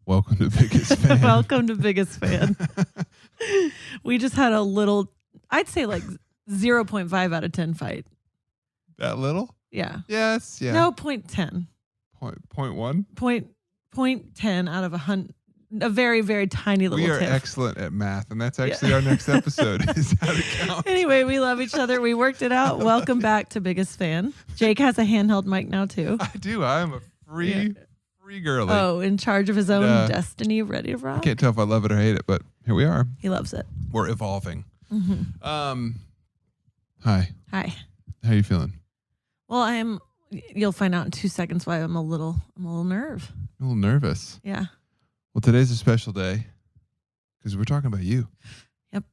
Welcome to Biggest Fan. Welcome to Biggest Fan. We just had a little, I'd say like 0.5 out of 10 fight. That little? Yeah. Yes. Yeah. No, 0.10. Point one? Point 10 out of a very, very tiny little We are tip. excellent at math, and that's actually our next episode is how to count. Anyway, we love each other. We worked it out. Welcome back to Biggest Fan. Jake has a handheld mic now, too. I do. I am a free girly. Oh, in charge of his own destiny, ready to rock. I can't tell if I love it or hate it, but here we are. He loves it. We're evolving. Mm-hmm. Hi. Hi. How you feeling? Well, you'll find out in 2 seconds why I'm a little nerve. A little nervous. Yeah. Well, today's a special day because we're talking about you. Yep.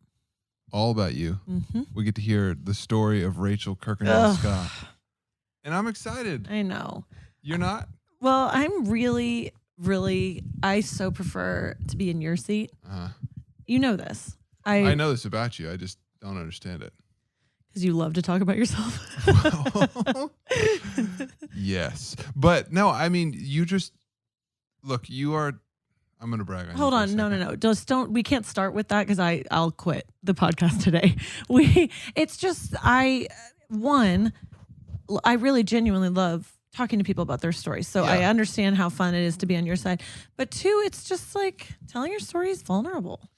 All about you. Mm-hmm. We get to hear the story of Rachel Kirkendall Scott. And I'm excited. I know. You're not? Well, I'm really, I so prefer to be in your seat. You know this. I know this about you. I just don't understand it. Because you love to talk about yourself. Well, yes. But no, I mean, you just, look, you are, I'm going to brag on you. Hold on. No. Just don't, we can't start with that because I'll quit the podcast today. It's just, I really genuinely love talking to people about their stories. So I understand how fun it is to be on your side. But two, it's just like telling your story is vulnerable.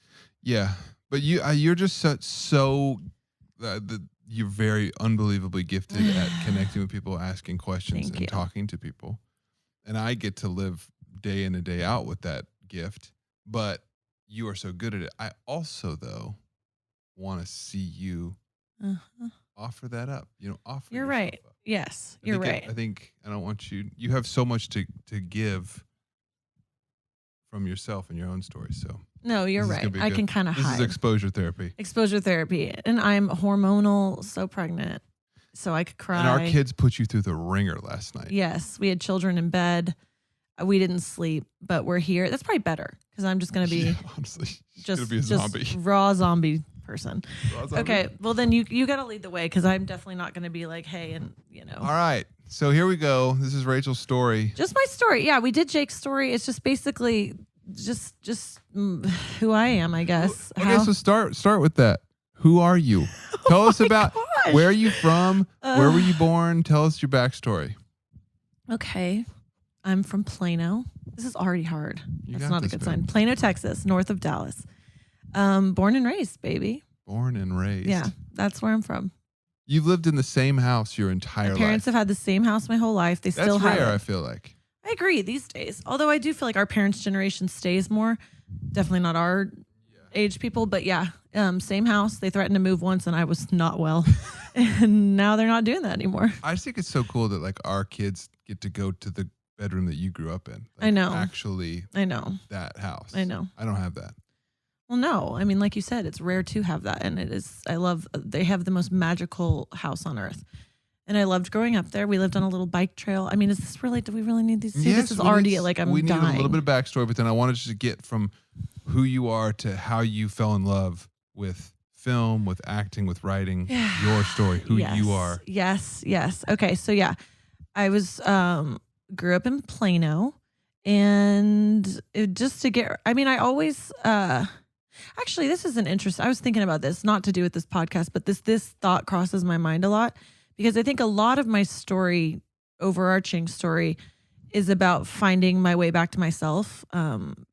Yeah. But you're just you're very unbelievably gifted at connecting with people, asking questions, and talking to people. And I get to live day in and day out with that gift, but you are so good at it. I also, though, want to see you offer that up. Offer. You're right. Up. Yes, you're right. I think I don't want you have so much to give from yourself and your own story. So no, you're right. I can kind of hide. This is exposure therapy. Exposure therapy. And I'm hormonal, so pregnant. So I could cry. And our kids put you through the ringer last night. Yes. We had children in bed. We didn't sleep, but we're here. That's probably better because I'm just going to be honestly, just be a zombie. Raw zombie person. Raw zombie? Okay. Well, then you got to lead the way because I'm definitely not going to be like, hey, and All right. So here we go. This is Rachel's story. Just my story. Yeah, we did Jake's story. It's just basically just who I am, I guess. Okay, so start with that. Who are you? Tell us about where are you from? Where were you born? Tell us your backstory. Okay. I'm from Plano. This is already hard. That's not a good sign. Plano, Texas, north of Dallas. Born and raised, baby. Born and raised. Yeah, that's where I'm from. You've lived in the same house your entire life. My parents have had the same house my whole life. They still have it. That's rare, I feel like. I agree these days. Although I do feel like our parents' generation stays more. Definitely not our age people, but yeah, same house. They threatened to move once and I was not well. And now they're not doing that anymore. I just think it's so cool that like our kids get to go to the bedroom that you grew up in. Like, I know. Actually, I know. That house. I know. I don't have that. Well, no. I mean, like you said, it's rare to have that. And they have the most magical house on earth. And I loved growing up there. We lived on a little bike trail. I mean, do we really need these? See, yes, this is already like I'm dying. We need a little bit of backstory, but then I wanted to get from who you are to how you fell in love with film, with acting, with writing, your story, who you are. Yes. Okay. So yeah, I was, grew up in Plano and I always, actually, this is an interest. I was thinking about this, not to do with this podcast, but this thought crosses my mind a lot. Because I think a lot of my story, overarching story, is about finding my way back to myself.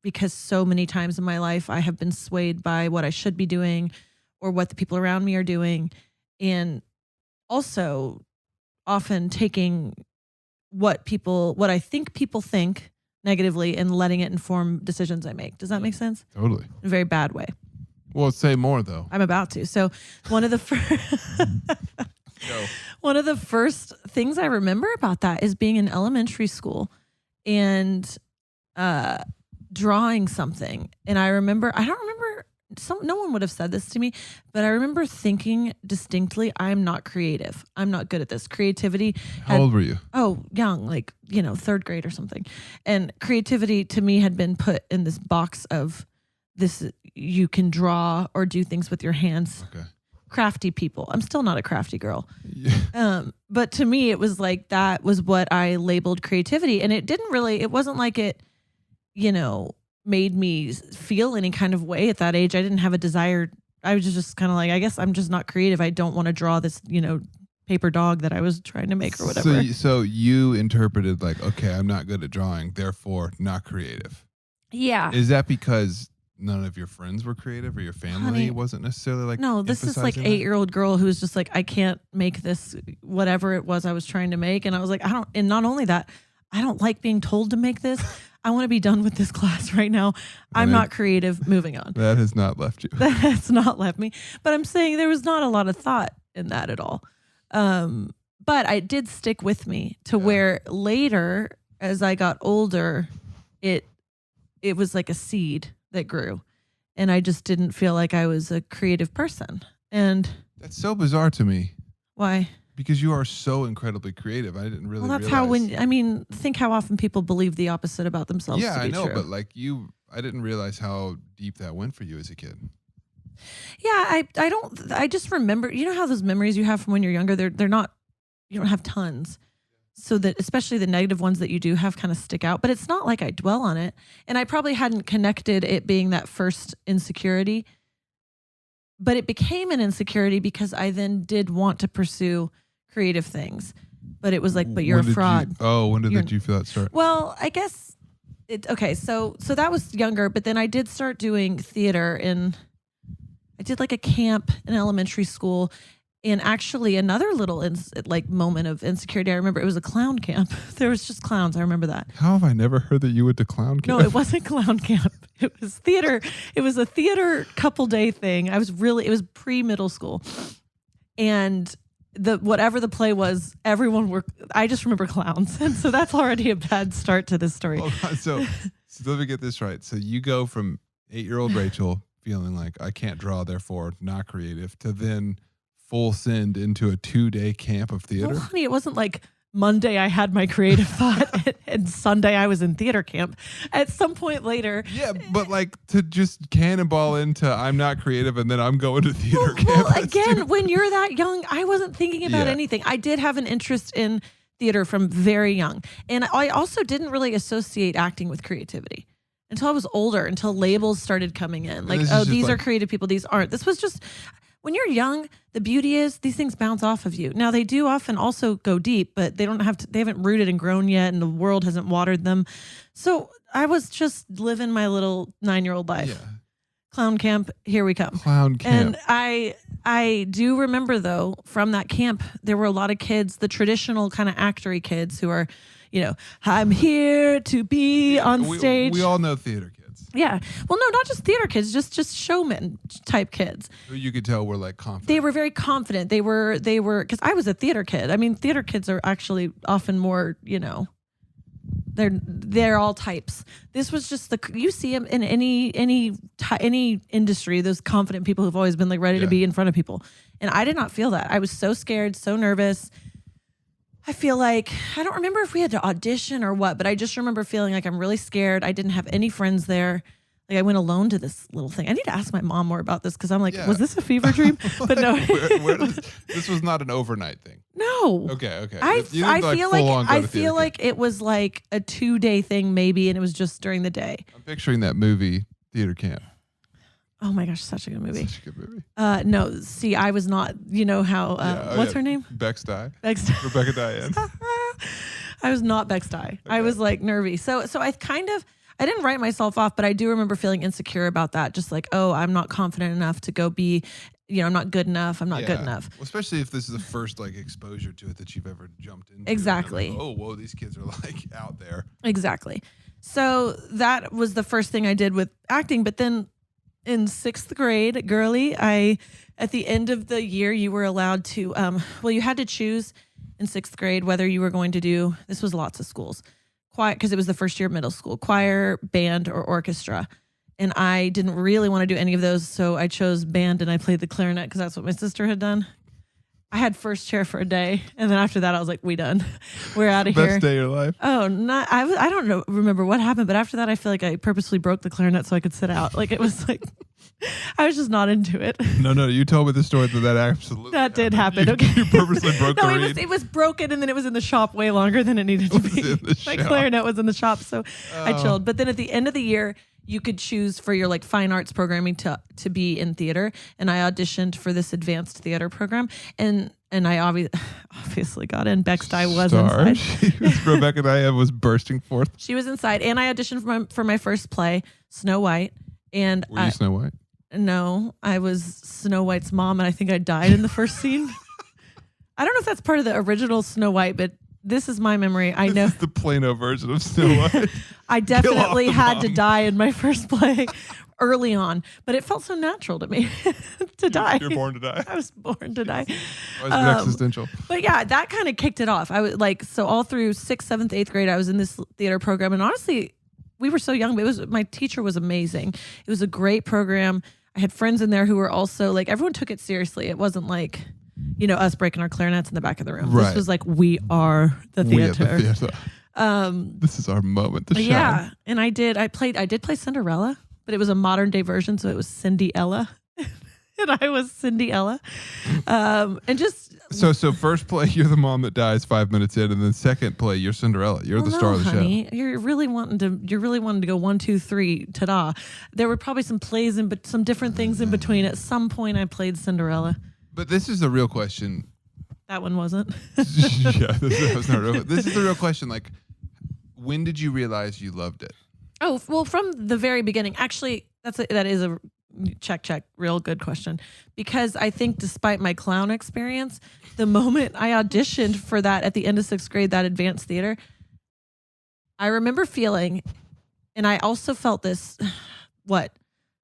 Because so many times in my life, I have been swayed by what I should be doing or what the people around me are doing. And also often taking what I think people think negatively and letting it inform decisions I make. Does that make sense? Totally. In a very bad way. Well, say more, though. I'm about to. So one of the One of the first things I remember about that is being in elementary school and drawing something. And I don't remember, no one would have said this to me, but I remember thinking distinctly, I'm not creative. I'm not good at this. Creativity. How old were you? Oh, young, like, third grade or something. And creativity to me had been put in this box of this, you can draw or do things with your hands. Okay. Crafty people. I'm still not a crafty girl. Yeah. But to me, it was like that was what I labeled creativity. And it wasn't like it, made me feel any kind of way at that age. I didn't have a desire. I was just kind of like, I guess I'm just not creative. I don't want to draw this, paper dog that I was trying to make or whatever. So you interpreted like, okay, I'm not good at drawing, therefore not creative. Yeah. Is that because none of your friends were creative or your family wasn't necessarily like? No, this is like 8-year-old girl who was just like, I can't make this, whatever it was I was trying to make. And I was like, and not only that, I don't like being told to make this. I want to be done with this class right now. I'm not creative. Moving on. That has not left you. That's not left me. But I'm saying there was not a lot of thought in that at all. But I did stick with me to where later, as I got older, it was like a seed that grew. And I just didn't feel like I was a creative person. And that's so bizarre to me. Why? Because you are so incredibly creative. I didn't really realize. How think how often people believe the opposite about themselves. Yeah, to be I know, true. but like I didn't realize how deep that went for you as a kid. Yeah, I just remember, how those memories you have from when you're younger, they're not, you don't have tons. So that especially the negative ones that you do have kind of stick out, but it's not like I dwell on it. And I probably hadn't connected it being that first insecurity, but it became an insecurity because I then did want to pursue creative things, but it was like, but you're a fraud. When did you feel that start? Well, I guess so that was younger, but then I did start doing theater I did like a camp in elementary school, and actually another little moment of insecurity. I remember it was a clown camp. There was just clowns. I remember that. How have I never heard that you went to clown camp? No, it wasn't clown camp. It was theater. It was a theater couple day thing. It was pre-middle school, and whatever the play was, I just remember clowns. And so that's already a bad start to this story. So let me get this right. So you go from 8-year-old Rachel feeling like I can't draw, therefore not creative, to then full send into a 2-day camp of theater. Well, honey, it wasn't like Monday I had my creative thought and Sunday I was in theater camp. At some point later. Yeah, but like to just cannonball into I'm not creative and then I'm going to theater camp. Well, again, when you're that young, I wasn't thinking about anything. I did have an interest in theater from very young. And I also didn't really associate acting with creativity until I was older, until labels started coming in. Like, these are creative people, these aren't. This was just... When you're young, the beauty is these things bounce off of you. Now they do often also go deep, but they haven't rooted and grown yet, and the world hasn't watered them. So I was just living my little 9-year-old life. Yeah. Clown camp, here we come. Clown camp. And I do remember though, from that camp, there were a lot of kids, the traditional kind of actory kids who are, I'm here to be on stage. We all know theater kids. Yeah. Well, no, not just theater kids, just showman type kids. You could tell were like confident. They were very confident. They were, because I was a theater kid. I mean, theater kids are actually often more, they're all types. This was just you see them in any industry, those confident people who've always been like ready to be in front of people. And I did not feel that. I was so scared, so nervous. I feel like, I don't remember if we had to audition or what, but I just remember feeling like I'm really scared. I didn't have any friends there. Like I went alone to this little thing. I need to ask my mom more about this because I'm like, was this a fever dream? But no. This was not an overnight thing. No. Okay. I feel like it was like a 2-day thing maybe, and it was just during the day. I'm picturing that movie, Theater Camp. Oh my gosh, such a good movie. Such a good movie. No, see, I was not, how, what's her name? Bex Dye. Rebecca Diane. I was not Bex Dye. Okay. I was like nervy. So I didn't write myself off, but I do remember feeling insecure about that. Just like, I'm not confident enough to go be, I'm not good enough. I'm not good enough. Well, especially if this is the first like exposure to it that you've ever jumped into. Exactly. Like, whoa, these kids are like out there. Exactly. So that was the first thing I did with acting. But then in 6th grade, girly, at the end of the year, you were allowed to, you had to choose in 6th grade whether you were going to do, this was lots of schools, choir, because it was the first year of middle school, choir, band, or orchestra. And I didn't really want to do any of those, so I chose band and I played the clarinet because that's what my sister had done. I had first chair for a day, and then after that, I was like, "We done, we're out of here." Best day of your life. Oh, I don't remember what happened, but after that, I feel like I purposely broke the clarinet so I could sit out. Like it was like, I was just not into it. No, you told me the story that absolutely that did happen. Okay, you purposely broke the reed. It was broken, and then it was in the shop way longer than it needed to be. My clarinet was in the shop, so I chilled. But then at the end of the year, you could choose for your like fine arts programming to be in theater. And I auditioned for this advanced theater program, and I obviously got in. Bex Dye was inside. Rebecca Dye was bursting forth. She was inside, and I auditioned for my first play, Snow White. And were you Snow White? No, I was Snow White's mom, and I think I died in the first scene. I don't know if that's part of the original Snow White, but this is my memory. I know this is the Plano version of Snow White. I definitely had to die in my first play early on, but it felt so natural to me to die. You're born to die. I was born to die. I was existential. But yeah, that kind of kicked it off. I was like, so all through 6th, 7th, 8th grade, I was in this theater program, and honestly, we were so young, but my teacher was amazing. It was a great program. I had friends in there who were also like, everyone took it seriously. It wasn't like, us breaking our clarinets in the back of the room. Right. This was like, we are the theater. We are the theater. This is our moment to shine. Yeah. And I did play Cinderella, but it was a modern day version. So it was Cindy Ella. And I was Cindy Ella. And just. So first play, you're the mom that dies 5 minutes in, and then second play, you're Cinderella. You're the star of the show. You're really wanting to go 1, 2, 3, ta-da. There were probably some plays but some different things in between. At some point, I played Cinderella. But this is the real question. That one wasn't. Yeah, that was not real. This is the real question. Like, when did you realize you loved it? Oh, well, from the very beginning. Actually, that is a check, real good question. Because I think despite my clown experience, the moment I auditioned for that at the end of 6th grade, that advanced theater, I remember feeling, and I also felt this,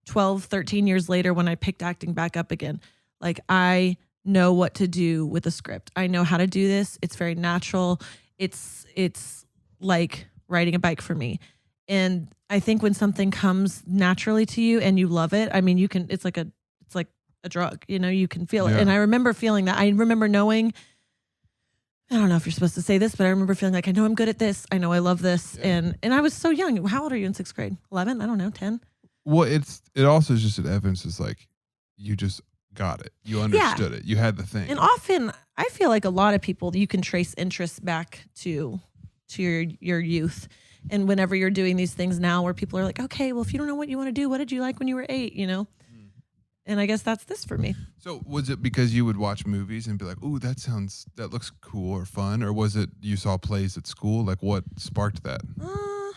12, 13 years later when I picked acting back up again. Like, I know what to do with a script. I know how to do this. It's very natural. It's like riding a bike for me. And I think when something comes naturally to you and you love it, I mean, it's like a drug, you can feel it. And I remember feeling that. I remember knowing, I don't know if you're supposed to say this, but I remember feeling like, I know I'm good at this. I know I love this. Yeah. And I was so young. How old are you in 6th grade? 11? I don't know, 10? Well, it also is just an evidence is like, you just got it. You understood it. You had the thing. And often I feel like a lot of people, you can trace interests back to your youth. And whenever you're doing these things now where people are like, okay, well, if you don't know what you want to do, what did you like when you were 8, And I guess that's this for me. So was it because you would watch movies and be like, ooh, that looks cool or fun? Or was it you saw plays at school? Like, what sparked that? I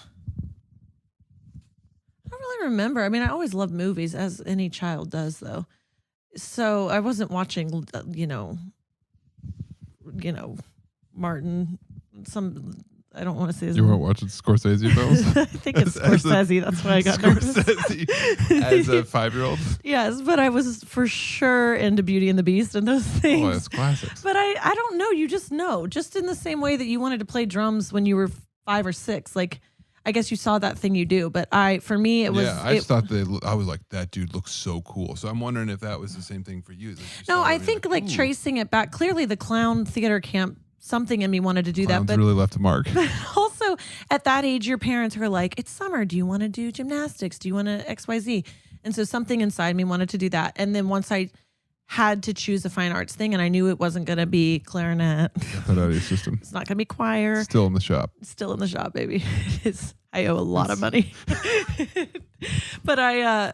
don't really remember. I mean, I always loved movies, as any child does, though. So I wasn't watching, Martin, I don't want to say his name. You weren't watching Scorsese films? I think it's Scorsese. That's why I got nervous. As a 5-year-old? Yes, but I was for sure into Beauty and the Beast and those things. Oh, that's classics. But I don't know. You just know. Just in the same way that you wanted to play drums when you were 5 or 6. Like, I guess you saw that thing you do. But for me, it was. Yeah, I just thought I was like, that dude looks so cool. So I'm wondering if that was the same thing for you. No, I think like tracing it back. Clearly, the clown theater camp, something in me wanted to do Clowns that. But really left a mark. But also, at that age, your parents are like, it's summer. Do you want to do gymnastics? Do you want to XYZ? And so something inside me wanted to do that. And then once I had to choose a fine arts thing, and I knew it wasn't going to be clarinet. Get that out of your system. It's not going to be choir. Still in the shop. Still in the shop, baby. I owe a lot of money. But I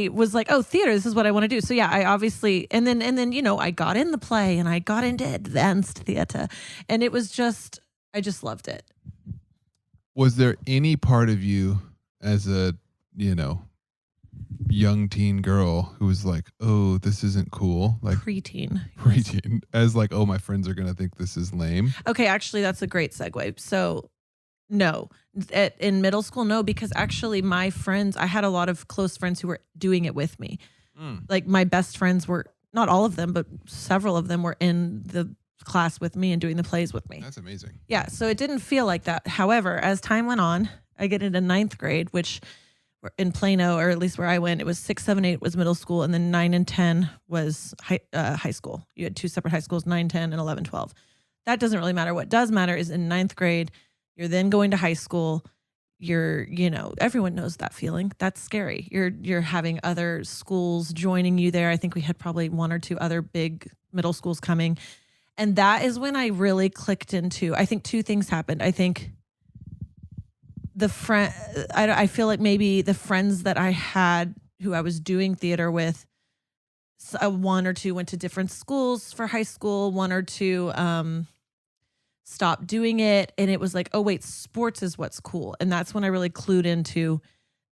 was like, oh, theater, this is what I want to do. So yeah, I obviously, and then I got in the play and I got into advanced theater, and it was just, I just loved it. Was there any part of you as a, young teen girl who was like, oh, this isn't cool? Like preteen. As like, oh, my friends are going to think this is lame. Okay. Actually, that's a great segue. So no, in middle school, no, because actually my friends, I had a lot of close friends who were doing it with me. Like my best friends were, not all of them, but several of them were in the class with me and doing the plays with me. That's amazing. Yeah. So it didn't feel like that. However, as time went on, I get into 9th grade, which in Plano, or at least where I went, it was 6, 7, 8 was middle school, and then 9 and 10 was high school. You had 2 separate high schools, 9, 10, and 11, 12. That doesn't really matter. What does matter is in 9th grade, you're then going to high school. You're, everyone knows that feeling. That's scary. You're having other schools joining you there. I think we had probably 1 or 2 other big middle schools coming. And that is when I really clicked into, I think 2 things happened. I think I feel like maybe the friends that I had who I was doing theater with, one or two went to different schools for high school, one or two stopped doing it. And it was like, oh, wait, sports is what's cool. And that's when I really clued into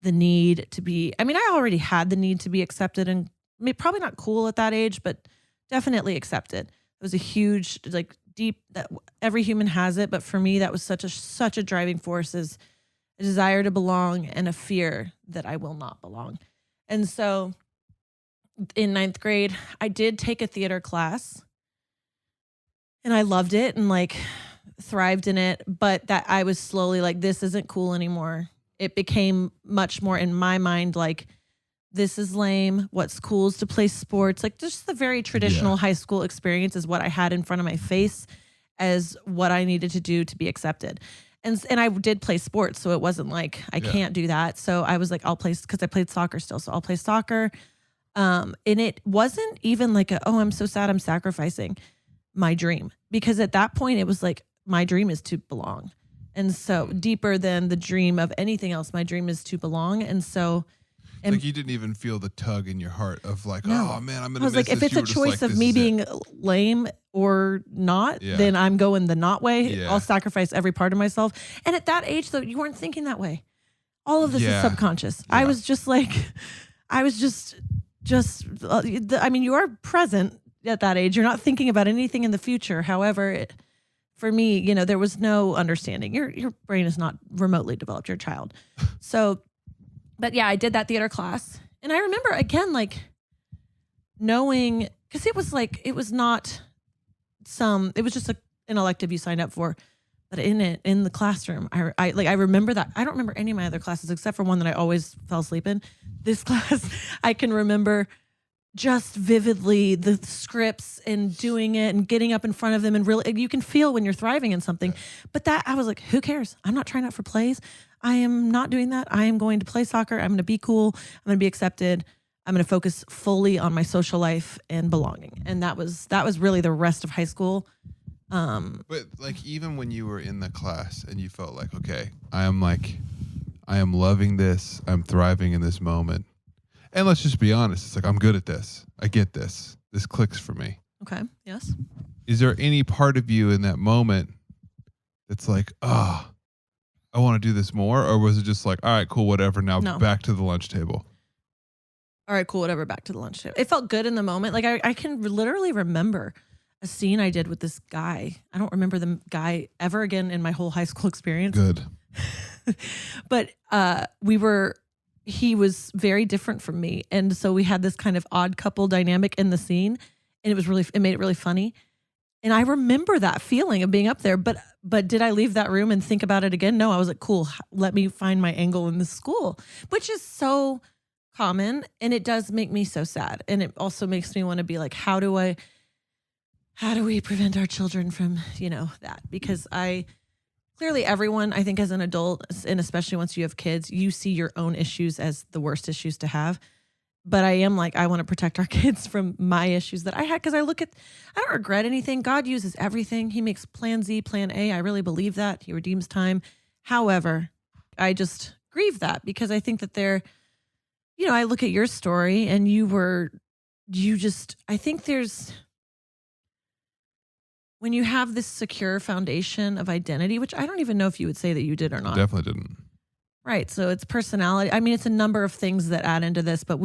the need to be, I mean, I already had the need to be accepted and probably not cool at that age, but definitely accepted. It was a huge, like deep, that every human has it. But for me, that was such a driving force, is a desire to belong and a fear that I will not belong. And so in 9th grade, I did take a theater class and I loved it and like thrived in it. But that I was slowly like, this isn't cool anymore. It became much more in my mind like, this is lame. What's cool is to play sports. Like just the very traditional high school experience is what I had in front of my face as what I needed to do to be accepted. And I did play sports, so it wasn't like I can't do that. So I was like, I'll play, because I played soccer still. So I'll play soccer. And it wasn't even like oh, I'm so sad I'm sacrificing my dream. Because at that point it was like, my dream is to belong. And so deeper than the dream of anything else, my dream is to belong. And so like you didn't even feel the tug in your heart of like, oh man, I'm gonna. I was like, if it's a choice of me being lame or not, then I'm going the not way. Yeah. I'll sacrifice every part of myself. And at that age, though, you weren't thinking that way. All of this is subconscious. Yeah. I was just like, I mean, you are present at that age. You're not thinking about anything in the future. However, for me, you know, there was no understanding. Your brain is not remotely developed. You're a child. So. But yeah, I did that theater class. And I remember, again, like knowing, because it was like, it was not it was just an elective you signed up for. But in the classroom, I remember that. I don't remember any of my other classes except for one that I always fell asleep in. This class, I can remember just vividly the scripts and doing it and getting up in front of them. And really, you can feel when you're thriving in something. But that, I was like, who cares? I'm not trying out for plays. I am not doing that. I am going to play soccer. I'm going to be cool. I'm going to be accepted. I'm going to focus fully on my social life and belonging. And that was really the rest of high school. But like, even when you were in the class and you felt like, okay, I am loving this. I'm thriving in this moment. And let's just be honest. It's like, I'm good at this. I get this. This clicks for me. Okay. Yes. Is there any part of you in that moment that's like, I want to do this more? Or was it just like, all right, cool, whatever. Now back to the lunch table. All right, cool, whatever. Back to the lunch table. It felt good in the moment. Like I can literally remember a scene I did with this guy. I don't remember the guy ever again in my whole high school experience. Good. But he was very different from me. And so we had this kind of odd couple dynamic in the scene. And it made it really funny. And I remember that feeling of being up there, but did I leave that room and think about it again? No, I was like, cool, let me find my angle in the school, which is so common. And it does make me so sad. And it also makes me want to be like, how do we prevent our children from, that? Because clearly everyone, I think as an adult, and especially once you have kids, you see your own issues as the worst issues to have. But I am like, I want to protect our kids from my issues that I had. Because I don't regret anything. God uses everything. He makes plan Z, plan A. I really believe that. He redeems time. However, I just grieve that because I think that I look at your story and I think there's, when you have this secure foundation of identity, which I don't even know if you would say that you did or not. Definitely didn't. Right. So it's personality. I mean, it's a number of things that add into this, but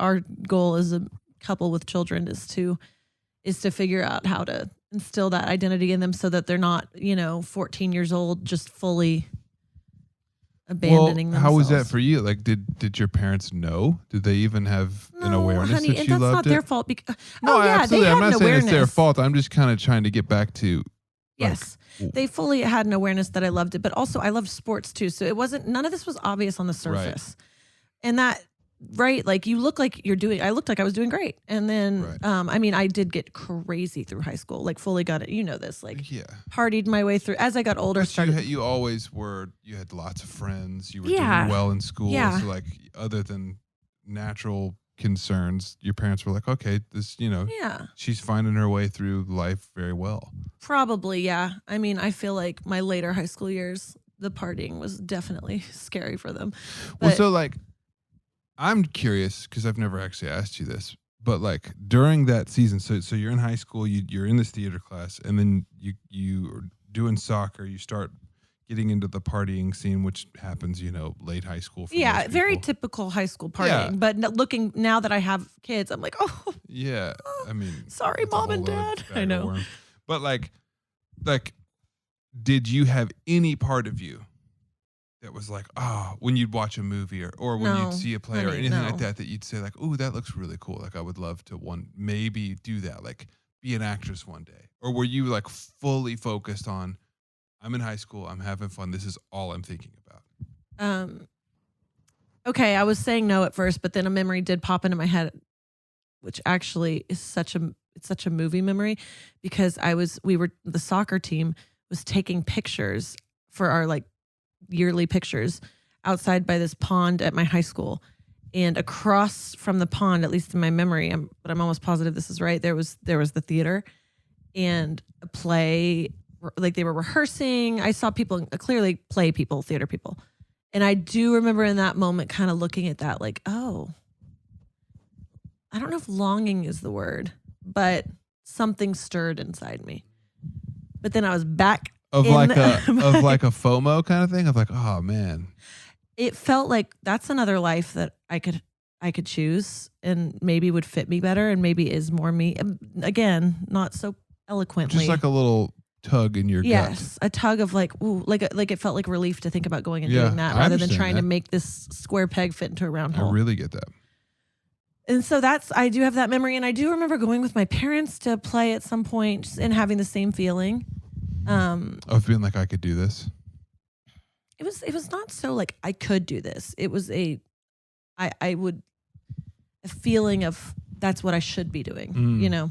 our goal as a couple with children is to figure out how to instill that identity in them so that they're not, 14 years old, just fully abandoning themselves. How was that for you? Like, did your parents know? Did they even have an awareness honey, that and you that's loved not it? their fault. No, absolutely. I'm not saying awareness. it's their fault. I'm just kind of trying to get back to. Yes. They fully had an awareness that I loved it, but also I loved sports too. So none of this was obvious on the surface. Right. And that, right, like you look like I looked like I was doing great. And then, I did get crazy through high school, like fully got it. You know this, partied my way through. As I got older, you always were, you had lots of friends. You were doing well in school. Yeah. So like, other than natural concerns, your parents were like, okay, this, she's finding her way through life very well. Probably, yeah. I mean, I feel like my later high school years the partying was definitely scary for them. Well, so like, I'm curious because I've never actually asked you this, but like during that season, so you're in high school, you're in this theater class, and then you are doing soccer, you start getting into the partying scene, which happens, late high school. For most very people. typical high school partying. Yeah. But looking now that I have kids, I'm like, oh, yeah. I mean, sorry, mom and dad. I know. But like, did you have any part of you that was like, when you'd watch a movie or when you'd see a play or anything like that you'd say like, oh, that looks really cool. Like I would love to maybe do that, like be an actress one day. Or were you like fully focused on, I'm in high school, I'm having fun, this is all I'm thinking about? Okay, I was saying no at first, but then a memory did pop into my head, which actually is such a movie memory, because the soccer team was taking pictures for our like yearly pictures outside by this pond at my high school, and across from the pond, at least in my memory, but I'm almost positive this is right, there was the theater and a play, like they were rehearsing. I saw people, clearly theater people, and I do remember in that moment kind of looking at that like, oh, I don't know if longing is the word, but something stirred inside me. But then I was back of like a FOMO kind of thing, of like, oh man. It felt like that's another life that I could choose and maybe would fit me better and maybe is more me. Again, not so eloquently. Just like a little tug in your gut. Yes, a tug of like, ooh, like it felt like relief to think about going and doing that rather than trying to make this square peg fit into a round hole. I really get that. And so I do have that memory, and I do remember going with my parents to play at some point and having the same feeling. Of being like, I could do this. It was not so like I could do this. It was a feeling of that's what I should be doing,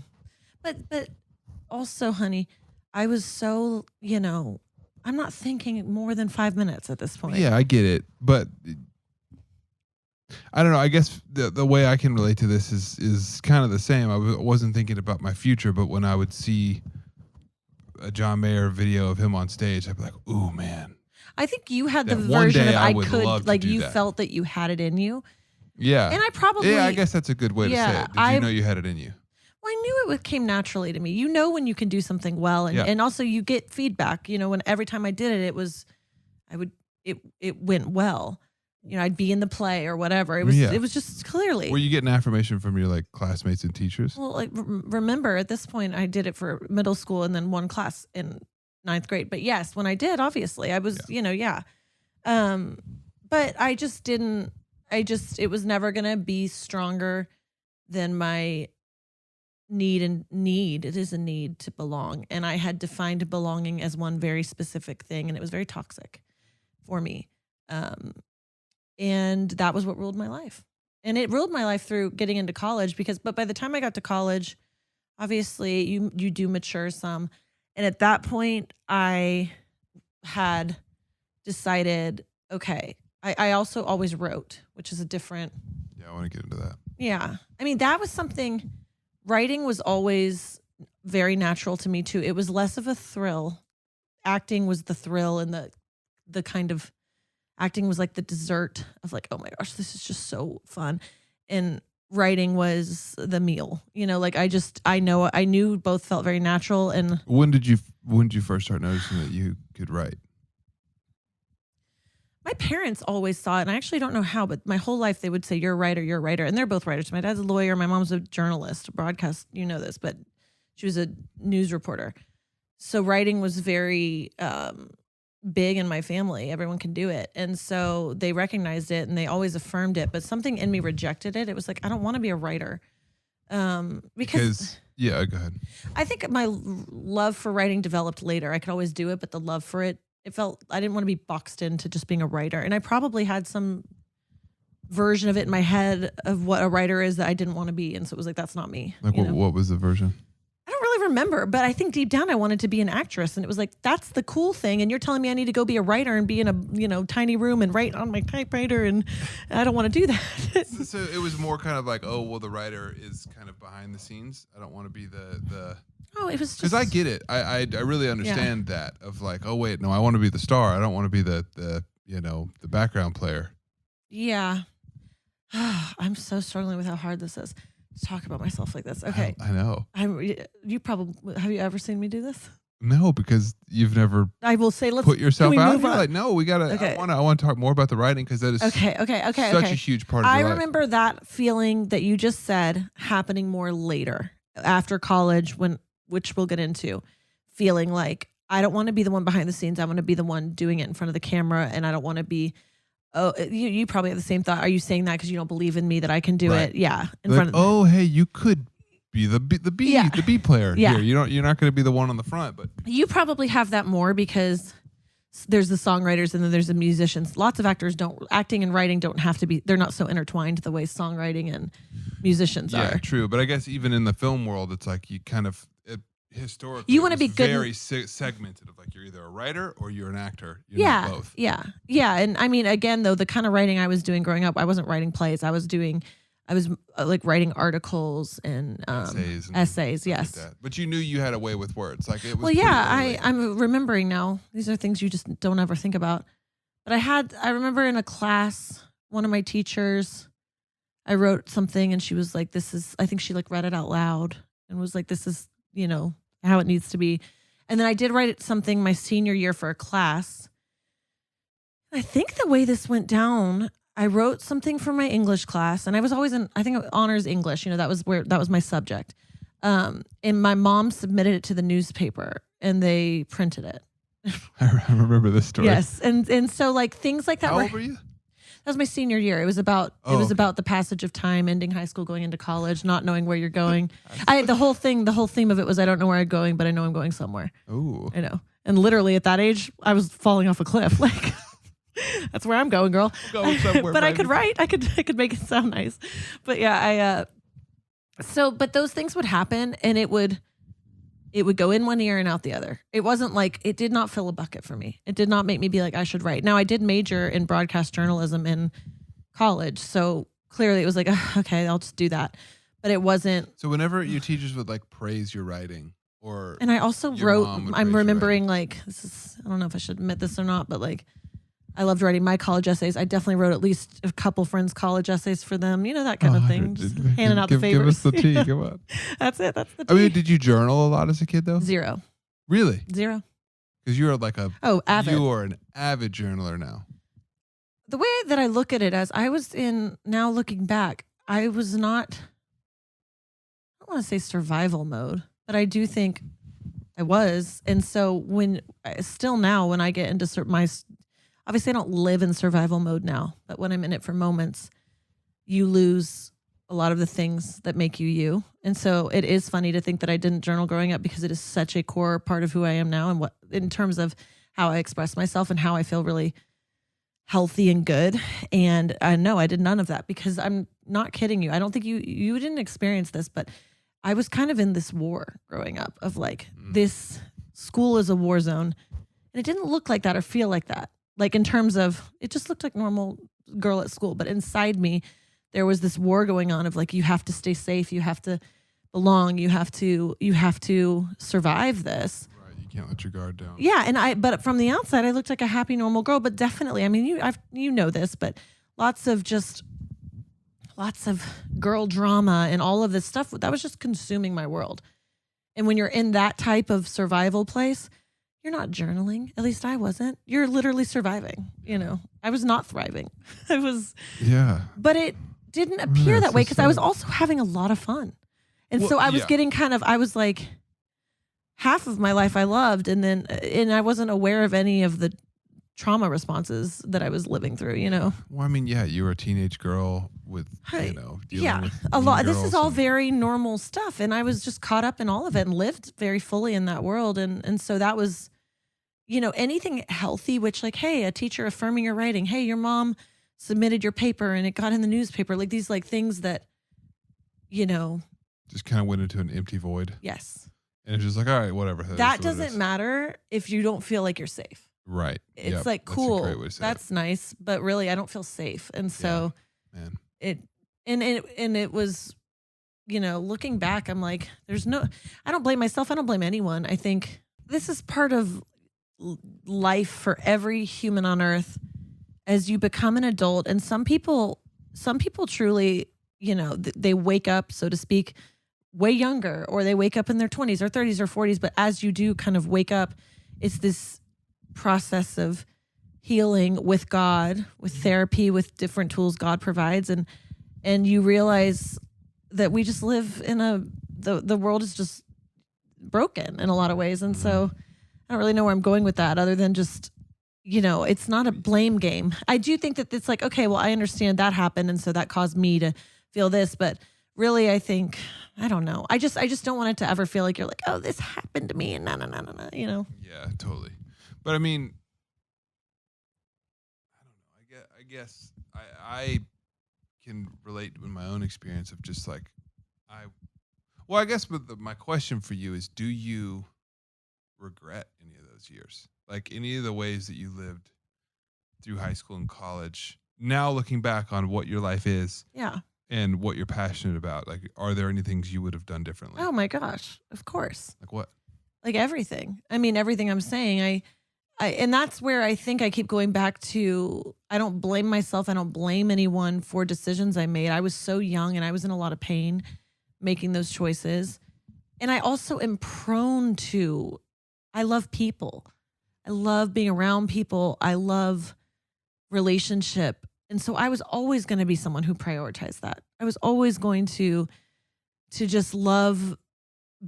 But also, honey, I was so, I'm not thinking more than 5 minutes at this point. Yeah, I get it, but I don't know. I guess the way I can relate to this is kind of the same. I wasn't thinking about my future, but when I would see a John Mayer video of him on stage, I'd be like, ooh, man. I think you had the version of I could, like you felt that you had it in you. Yeah. And I probably... Yeah, I guess that's a good way to say it. Did you know you had it in you? Well, I knew it came naturally to me. You know when you can do something well, and also you get feedback. When every time I did it, it went well. I'd be in the play or whatever. It was just clearly. Were you getting affirmation from your like classmates and teachers? Well, like remember at this point I did it for middle school and then one class in 9th grade. But yes, when I did, obviously I was, but I just didn't. It was never gonna be stronger than my need. It is a need to belong, and I had defined belonging as one very specific thing, and it was very toxic for me. And that was what ruled my life. And it ruled my life through getting into college but by the time I got to college, obviously you do mature some. And at that point I had decided, okay, I also always wrote, which is a different. Yeah, I want to get into that. Yeah. I mean, that was something, writing was always very natural to me too. It was less of a thrill. Acting was the thrill, and the kind of, acting was like the dessert of like, oh my gosh, this is just so fun. And writing was the meal, like I knew both felt very natural. And when did you first start noticing that you could write? My parents always saw it, and I actually don't know how, but my whole life they would say, you're a writer. And they're both writers. My dad's a lawyer. My mom's a journalist, broadcast, this, but she was a news reporter. So writing was very big in my family. Everyone can do it. And so they recognized it and they always affirmed it, but something in me rejected it. It was like, I don't want to be a writer. Because yeah, go ahead. I think my love for writing developed later. I could always do it, but the love for it felt, I didn't want to be boxed into just being a writer. And I probably had some version of it in my head of what a writer is that I didn't want to be. And so it was like, that's not me. Like what was the version? I don't really remember, but I think deep down I wanted to be an actress, and it was like, that's the cool thing. And you're telling me I need to go be a writer and be in a tiny room and write on my typewriter, and I don't want to do that. So it was more kind of like, oh, well, the writer is kind of behind the scenes. I don't want to be the Oh, it was just because I get it. I really understand that of like, oh wait, no, I want to be the star. I don't want to be the the background player. Yeah. I'm so struggling with how hard this is to talk about myself like this. Okay. I know. You probably, have you ever seen me do this? No, because you've never I will say, let's put yourself out. You're on? like, no, we gotta. Okay. I want to talk more about the writing because that is okay. such a huge part of your life. I remember that feeling that you just said happening more later after college, which we'll get into, feeling like I don't want to be the one behind the scenes. I want to be the one doing it in front of the camera, and I don't want to be. Oh, you probably have the same thought. Are you saying that because you don't believe in me that I can do it? Yeah, in like, front of. Oh, hey, you could be the B player here. You're not going to be the one on the front, but you probably have that more because there's the songwriters and then there's the musicians. Lots of actors acting and writing don't have to be. They're not so intertwined the way songwriting and musicians are. Yeah, true. But I guess even in the film world, it's like you kind of historically you want to be good, very segmented of like you're either a writer or you're an actor. You're not both. Yeah. And I mean, again, though, the kind of writing I was doing growing up, I wasn't writing plays. I was like writing articles and essays. Yes. Like but you knew you had a way with words. Like it was. Well, yeah, I'm remembering now. These are things you just don't ever think about. But I remember in a class, one of my teachers, I wrote something and she was like, I think she like read it out loud and was like, this is, how it needs to be. And then I did write something my senior year for a class. I think the way this went down, I wrote something for my English class, and I was always I think honors English. That was my subject. And my mom submitted it to the newspaper, and they printed it. I remember this story. Yes, and so like things like that. How old were you? That was my senior year. It was about about the passage of time, ending high school, going into college, not knowing where you're going. The whole theme of it was I don't know where I'm going, but I know I'm going somewhere. Ooh. I know. And literally at that age, I was falling off a cliff. Like that's where I'm going, girl. Going somewhere, but I could write. I could make it sound nice. But yeah, but those things would happen, and it would go in one ear and out the other. It wasn't like, it did not fill a bucket for me. It did not make me be like, I should write. Now, I did major in broadcast journalism in college. So clearly it was like, okay, I'll just do that. But it wasn't. So whenever your teachers would like praise your writing and I also wrote, I'm remembering like, I don't know if I should admit this or not, but like, I loved writing my college essays. I definitely wrote at least a couple friends' college essays for them. That kind of thing. Just handing out the favors. Give us the tea. Come on. That's it. That's the tea. I mean, did you journal a lot as a kid though? 0. Really? 0. Because you're like avid. You are an avid journaler now. The way that I look at it as now looking back, I was not, I don't want to say survival mode, but I do think I was. And so still now when I get into obviously I don't live in survival mode now, but when I'm in it for moments, you lose a lot of the things that make you you. And so it is funny to think that I didn't journal growing up because it is such a core part of who I am now and in terms of how I express myself and how I feel really healthy and good. And no, I did none of that because I'm not kidding you. I don't think you didn't experience this, but I was kind of in this war growing up of like this school is a war zone. And it didn't look like that or feel like that. Like in terms of, it just looked like normal girl at school. But inside me, there was this war going on of like, you have to stay safe. You have to belong. You have to survive this. Right. You can't let your guard down. Yeah. But from the outside, I looked like a happy, normal girl. But definitely, I mean, you know this, but lots of girl drama and all of this stuff that was just consuming my world. And when you're in that type of survival place, you're not journaling. At least I wasn't. You're literally surviving. I was not thriving. I was. Yeah. But it didn't appear that way because I was also having a lot of fun. And so I was getting I was like, half of my life I loved. And I wasn't aware of any of the trauma responses that I was living through, Well, I mean, yeah, you were a teenage girl with, dealing with a lot. This is all very normal stuff. And I was just caught up in all of it and lived very fully in that world. And so that was, anything healthy, which like, hey, a teacher affirming your writing. Hey, your mom submitted your paper and it got in the newspaper. Like these like things that, just kind of went into an empty void. Yes. And it's just like, all right, whatever. That doesn't matter if you don't feel like you're safe. Right. It's like, cool. That's nice. But really, I don't feel safe. And so man. it was looking back, I'm like, I don't blame myself. I don't blame anyone. I think this is part of life for every human on earth as you become an adult. And some people truly, they wake up, so to speak, way younger, or they wake up in their 20s or 30s or 40s. But as you do kind of wake up, it's this process of healing with God, with therapy, with different tools God provides. And you realize that we just live in the world is just broken in a lot of ways. And so I don't really know where I'm going with that other than just, it's not a blame game. I do think that it's like, okay, well, I understand that happened. And so that caused me to feel this, but really, I think, I don't know. I just don't want it to ever feel like you're like, oh, this happened to me and no, Yeah, totally. But I mean, I don't know. I guess I can relate in my own experience of just like, I guess my question for you is, do you regret any of those years? Like any of the ways that you lived through high school and college, now looking back on what your life is. Yeah. And what you're passionate about, like, are there any things you would have done differently? Oh my gosh, of course. Like what? Like everything. I mean, everything I'm saying, and that's where I think I keep going back to, I don't blame myself. I don't blame anyone for decisions I made. I was so young and I was in a lot of pain making those choices. And I also am prone to, I love people. I love being around people. I love relationship. And so I was always going to be someone who prioritized that. I was always going to just love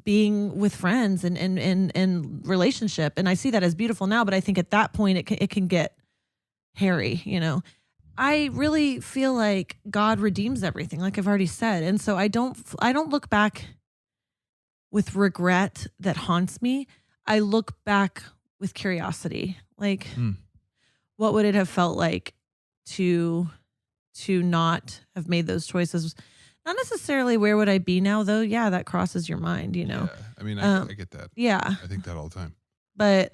being with friends and relationship. And I see that as beautiful now, but I think at that point it can get hairy, I really feel like God redeems everything, like I've already said. And so I don't look back with regret that haunts me. I look back with curiosity. Like, what would it have felt like to not have made those choices? Not necessarily where would I be now, though. Yeah, that crosses your mind, Yeah, I mean, I get that. Yeah, I think that all the time. But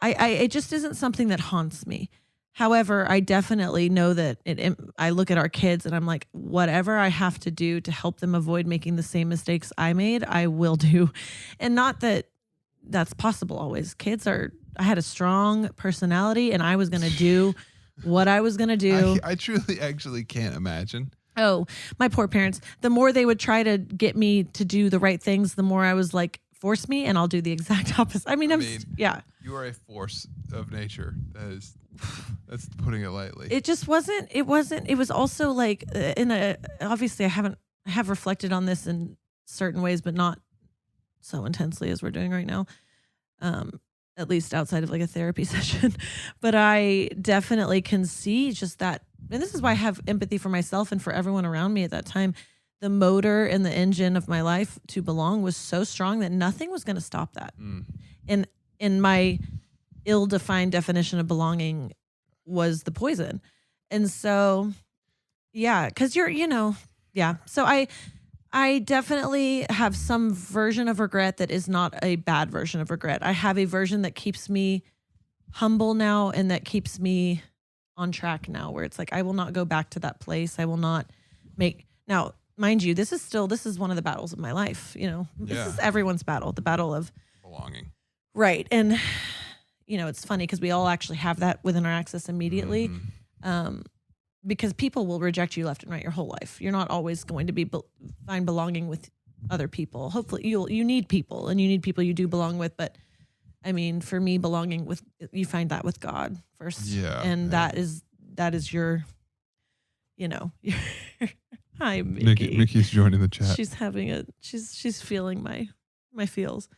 it just isn't something that haunts me. However, I definitely know that I look at our kids and I'm like, whatever I have to do to help them avoid making the same mistakes I made, I will do. And not that that's possible always. I had a strong personality and I was going to do what I was going to do. I truly actually can't imagine. Oh, my poor parents. The more they would try to get me to do the right things, the more I was like, force me and I'll do the exact opposite. I mean, yeah. You are a force of nature. That's putting it lightly. It just wasn't, it was also like obviously I have reflected on this in certain ways, but not so intensely as we're doing right now. At least outside of like a therapy session. But I definitely can see just that. And this is why I have empathy for myself and for everyone around me at that time. The motor and the engine of my life to belong was so strong that nothing was going to stop that. And in my ill-defined definition of belonging was the poison. And so, yeah, because yeah. So I definitely have some version of regret that is not a bad version of regret. I have a version that keeps me humble now and that keeps me on track now, where it's like, I will not go back to that place. I will not now, mind you, this is one of the battles of my life. This is everyone's battle, the battle of belonging. Right. And, it's funny because we all actually have that within our access immediately. Because people will reject you left and right your whole life. You're not always going to find belonging with other people. Hopefully you need people and you need people you do belong with. But I mean, for me, you find that with God first. Yeah. And that is your, hi, Mickey. Mickey's joining the chat. She's feeling my feels.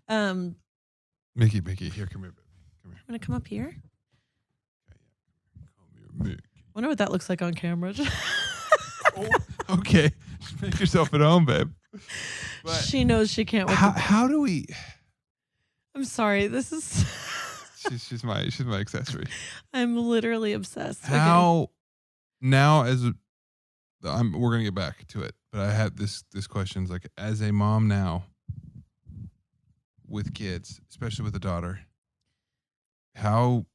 Mickey, here, come here, baby. Come here. I'm going to come up here. Come here, Mickey. Wonder what that looks like on camera. Okay. Make yourself at home, babe. But she knows she can't wait. How do we? I'm sorry. This is. she's my accessory. I'm literally obsessed. How now we're gonna get back to it, but I have this question's like, as a mom now with kids, especially with a daughter, how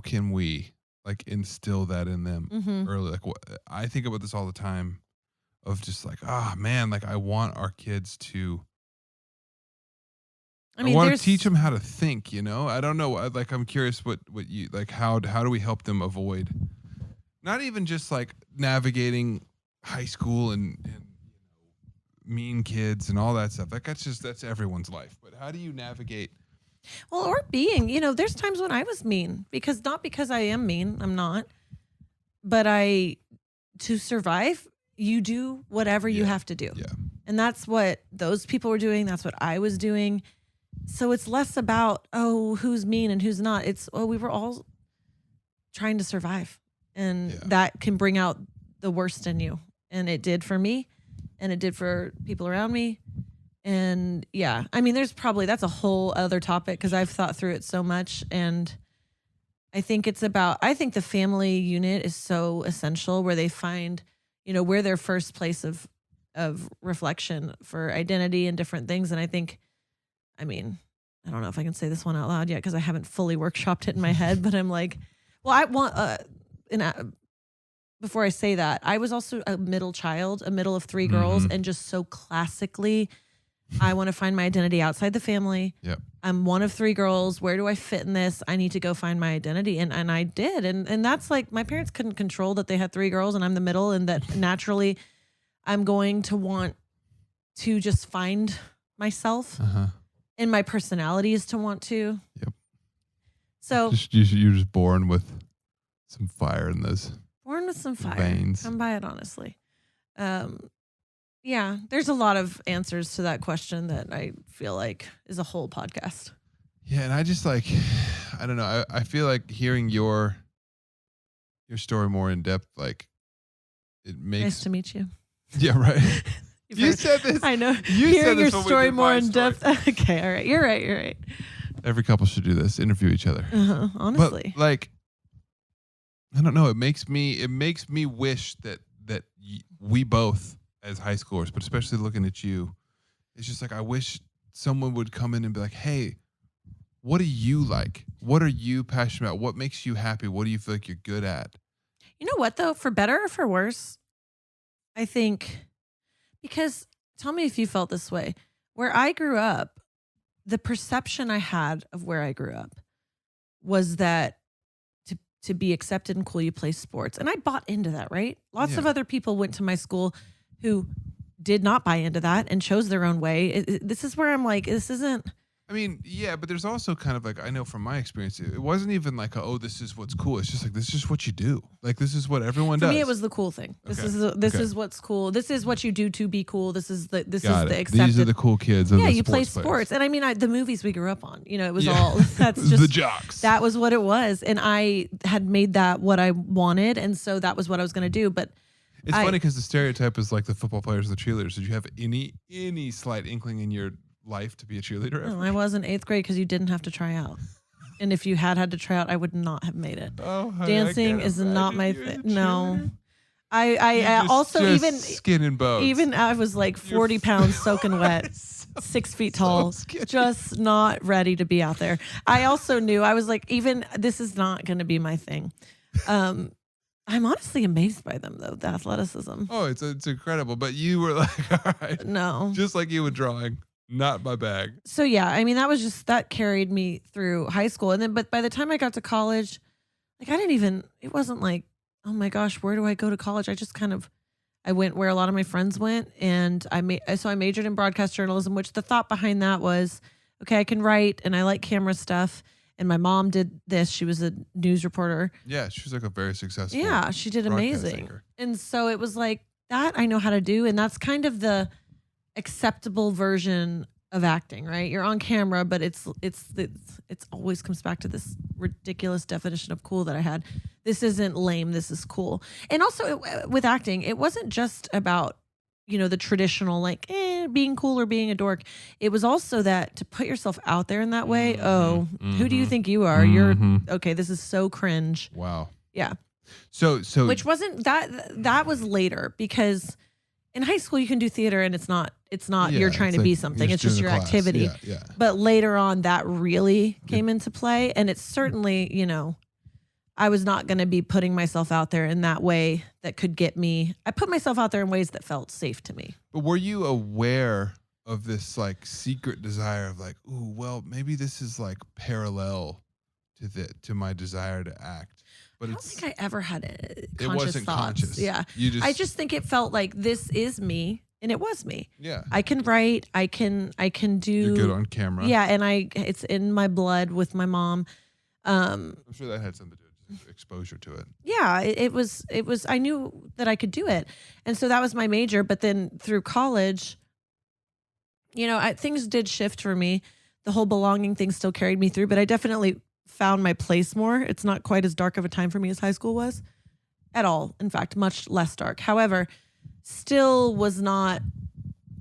can we like instill that in them early? Like, I think about this all the time. of just like, man, like I want our kids to, I want to teach them how to think, you know? I don't know. Like, I'm curious what you, like, how do we help them avoid not even just like navigating high school and mean kids and all that stuff. Like that's everyone's life. But how do you navigate? Well, or being, there's times when I was mean not because I am mean, I'm not, but to survive, you do whatever you have to do. Yeah. And that's what those people were doing. That's what I was doing. So it's less about, who's mean and who's not. It's, we were all trying to survive, and that can bring out the worst in you. And it did for me, and it did for people around me. And I mean, that's a whole other topic because I've thought through it so much. And I think the family unit is so essential, where they find, we're their first place of reflection for identity and different things. And I don't know if I can say this one out loud yet because I haven't fully workshopped it in my head, but I'm like, well, I want, before I say that, I was also a middle of three girls, and just so classically, I want to find my identity outside the family. Yep. I'm one of three girls. Where do I fit in this? I need to go find my identity. And I did. And that's like, my parents couldn't control that they had three girls and I'm the middle, and that naturally I'm going to want to just find myself. And my personality is to want to. Yep. So you're just born with some fire in those. Born with some fire. Veins. Come by it honestly. Yeah, there's a lot of answers to that question that I feel like is a whole podcast. Yeah, and I just like, I don't know. I feel like hearing your story more in depth, like it makes. Nice to meet you. Yeah, right. You said this. I know. You hearing said this your story more in depth. Okay, all right. You're right. Every couple should do this. Interview each other. Honestly, but, like, I don't know. It makes me wish that we both, as high schoolers, but especially looking at you, it's just like, I wish someone would come in and be like, hey, what do you like? What are you passionate about? What makes you happy? What do you feel like you're good at? You know what, though? For better or for worse, I think, because tell me if you felt this way. Where I grew up, the perception I had of where I grew up was that to be accepted and cool, you play sports. And I bought into that, right? Lots of other people went to my school who did not buy into that and chose their own way. This is where I'm like, this isn't. I mean, yeah, but there's also kind of like, I know from my experience, it wasn't even like, this is what's cool. It's just like, this is just what you do. Like, this is what everyone does. For me, it was the cool thing. This is what's cool. This is what you do to be cool. This is the accepted. These are the cool kids. Yeah, you play sports. And I mean, the movies we grew up on, it was all, that's just. The jocks. That was what it was. And I had made that what I wanted. And so that was what I was going to do. But it's funny because the stereotype is like the football players, the cheerleaders. Did you have any slight inkling in your life to be a cheerleader? No, I was in 8th grade because you didn't have to try out. And if you had to try out, I would not have made it. Oh, honey, dancing is not my thing. No. I also just even skin and bones. Even I was like 40 pounds soaking wet, 6 feet tall, just not ready to be out there. I also knew, I was like, even this is not going to be my thing. I'm honestly amazed by them, though, the athleticism. Oh, it's incredible. But you were like, all right. No. Just like you with drawing. Not my bag. So, yeah, I mean, that carried me through high school. And then, but by the time I got to college, like, it wasn't like, oh my gosh, where do I go to college? I just I went where a lot of my friends went. And I majored in broadcast journalism, which the thought behind that was, okay, I can write and I like camera stuff. And my mom did this. She was a news reporter. Yeah, she was like a very successful. Yeah, she did amazing. Anchor. And so it was like, that I know how to do. And that's kind of the acceptable version of acting, right? You're on camera, but it's always comes back to this ridiculous definition of cool that I had. This isn't lame. This is cool. And also with acting, it wasn't just about, the traditional like being cool or being a dork. It was also that to put yourself out there in that way. Who do you think you are? You're okay. This is so cringe. Wow. Yeah. So which wasn't that was later, because in high school you can do theater and it's not you're trying to be something. It's just your activity. Yeah. But later on that really came into play, and it's certainly, I was not going to be putting myself out there in that way that could get me. I put myself out there in ways that felt safe to me. But were you aware of this like secret desire of like, ooh, well, maybe this is like parallel to my desire to act? But I don't think I ever had it wasn't thoughts. conscious. Yeah. I just think it felt like this is me, and it was me. Yeah. I can write. I can do. You're good on camera. Yeah, and it's in my blood with my mom. I'm sure that had something to do with exposure to it. Yeah, it was. I knew that I could do it, and so that was my major. But then through college, things did shift for me. The whole belonging thing still carried me through, but I definitely found my place more. It's not quite as dark of a time for me as high school was at all. In fact, much less dark. However, still was not